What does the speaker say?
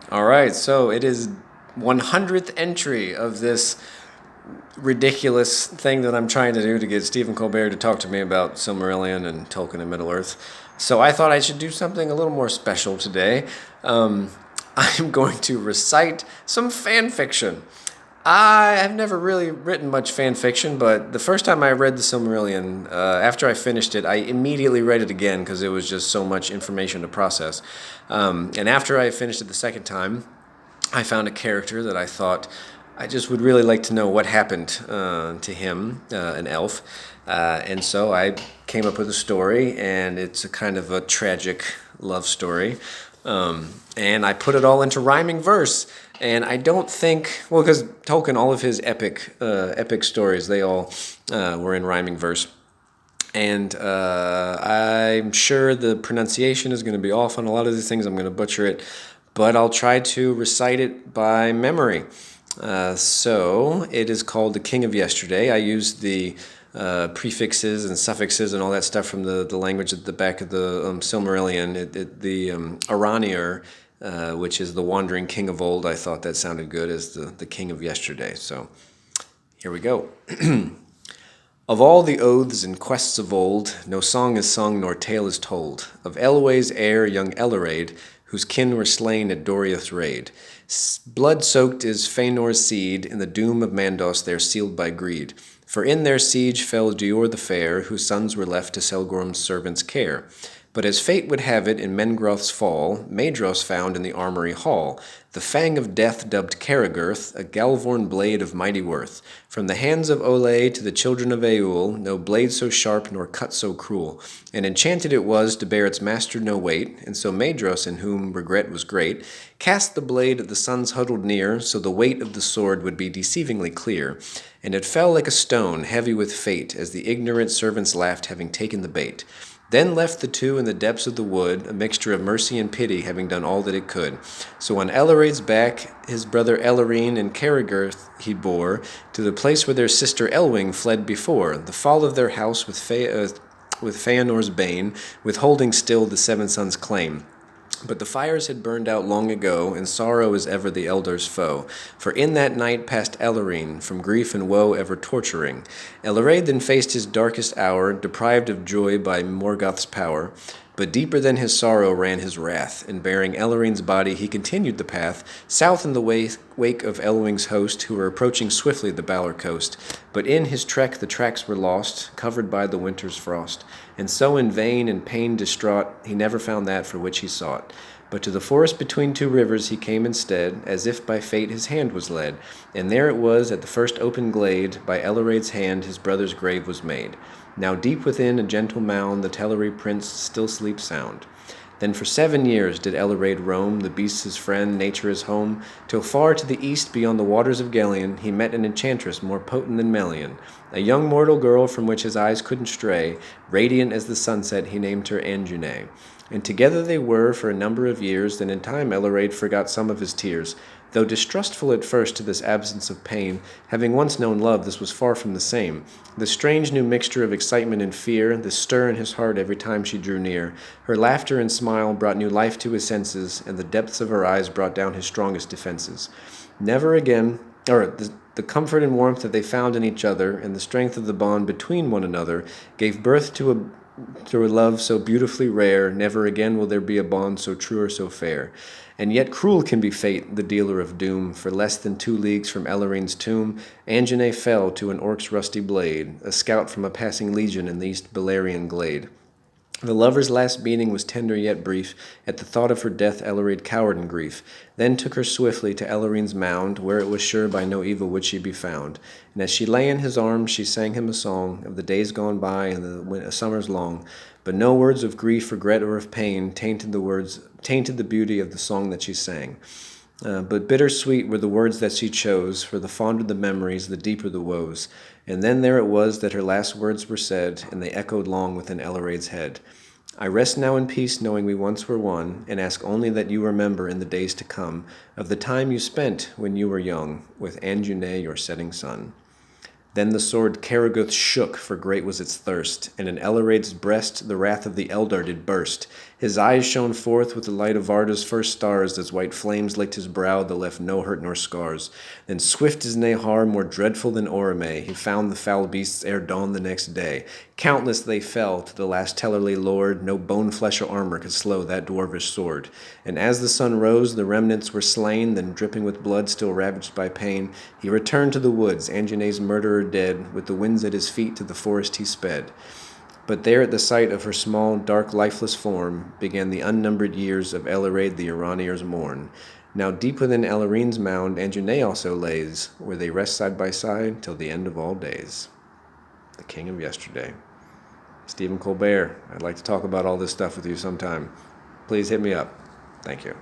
All right, so it is 100th entry of this ridiculous thing that I'm trying to do to get Stephen Colbert to talk to me about Silmarillion and Tolkien and Middle Earth. So I thought I should do something a little more special today. Um, I'm going to recite some fan fiction. I have never really written much fan fiction, but the first time I read the Silmarillion, after I finished it, I immediately read it again because it was just so much information to process. And after I finished it the second time, I found a character that I thought I just would really like to know what happened to him, an elf. And so I came up with a story, and it's a kind of a tragic love story. And I put it all into rhyming verse. And I don't think, well, because Tolkien, all of his epic stories, they all were in rhyming verse. And I'm sure the pronunciation is going to be off on a lot of these things. I'm going to butcher it, but I'll try to recite it by memory. So it is called The King of Yesterday. I used the prefixes and suffixes and all that stuff from the language at the back of the Silmarillion. The Aranir, which is the wandering king of old, I thought that sounded good as the king of yesterday. So here we go. Of all the oaths and quests of old, no song is sung nor tale is told. Of Elway's heir, young Elleраid, whose kin were slain at Doriath's raid. Blood-soaked is Feanor's seed, in the doom of Mandos there sealed by greed. For in their siege fell Dior the fair, whose sons were left to Selgorm's servants' care. But as fate would have it in Mengroth's fall, Maedhros found in the armory hall the fang of death dubbed Caragirth, a Galvorn blade of mighty worth. From the hands of Olay to the children of Eul, no blade so sharp nor cut so cruel. And enchanted it was to bear its master no weight, and so Maedhros, in whom regret was great, cast the blade at the sons huddled near, so the weight of the sword would be deceivingly clear. And it fell like a stone, heavy with fate, as the ignorant servants laughed, having taken the bait. Then left the two in the depths of the wood, a mixture of mercy and pity, having done all that it could. So on Elleраid's back, his brother Ellarine and Caragirth he bore, to the place where their sister Elwing fled before, the fall of their house with Feanor's bane, withholding still the seven sons' claim. But the fires had burned out long ago, and sorrow is ever the elder's foe. For in that night passed Ellarine, from grief and woe ever torturing. Elleраid then faced his darkest hour, deprived of joy by Morgoth's power. But deeper than his sorrow ran his wrath, and bearing Ellarine's body he continued the path, south in the wake of Elwing's host, who were approaching swiftly the Balor coast. But in his trek the tracks were lost, covered by the winter's frost. And so in vain and pain distraught, he never found that for which he sought. But to the forest between two rivers he came instead, as if by fate his hand was led. And there it was, at the first open glade, by Elleраid's hand his brother's grave was made. Now deep within a gentle mound the Teleri prince still sleeps sound. Then for 7 years did Elleраid roam, the beast his friend, nature his home, till far to the east beyond the waters of Gelion he met an enchantress more potent than Melian, a young mortal girl from which his eyes couldn't stray, radiant as the sunset he named her Anjune. And together they were for a number of years, then in time Elleраid forgot some of his tears. Though distrustful at first to this absence of pain, having once known love, this was far from the same. The strange new mixture of excitement and fear, the stir in his heart every time she drew near. Her laughter and smile brought new life to his senses, and the depths of her eyes brought down his strongest defenses. Never again, the comfort and warmth that they found in each other, and the strength of the bond between one another, gave birth to a love so beautifully rare. Never again will there be a bond so true or so fair. And yet cruel can be fate, the dealer of doom. For less than 2 leagues from Ellarine's tomb, Anjune fell to an orc's rusty blade, a scout from a passing legion in the East Beleriand glade. The lover's last meeting was tender yet brief. At the thought of her death Elleраid cowered in grief, then took her swiftly to Ellarine's mound, where it was sure by no evil would she be found. And as she lay in his arms she sang him a song of the days gone by and the summers long. But no words of grief, regret, or of pain tainted the beauty of the song that she sang. But bittersweet were the words that she chose, for the fonder the memories, the deeper the woes. And then there it was that her last words were said, and they echoed long within Elleраid's head. I rest now in peace, knowing we once were one, and ask only that you remember in the days to come of the time you spent when you were young with Anjune, your setting sun. Then the sword Karaguth shook, for great was its thirst, and in Elaraid's breast the wrath of the Eldar did burst. His eyes shone forth with the light of Arda's first stars, as white flames licked his brow that left no hurt nor scars. Then swift as Nahar, more dreadful than Orome, he found the foul beasts ere dawn the next day. Countless they fell to the last Tellerly lord, no bone, flesh, or armor could slow that dwarvish sword. And as the sun rose, the remnants were slain, then dripping with blood, still ravaged by pain, he returned to the woods, Anjanae's murderer dead, with the winds at his feet to the forest he sped. But there at the sight of her small, dark, lifeless form, began the unnumbered years of Elaraid the Iranier's mourn. Now deep within Elarine's mound, Anjanae also lays, where they rest side by side till the end of all days. The king of yesterday. Stephen Colbert, I'd like to talk about all this stuff with you sometime. Please hit me up. Thank you.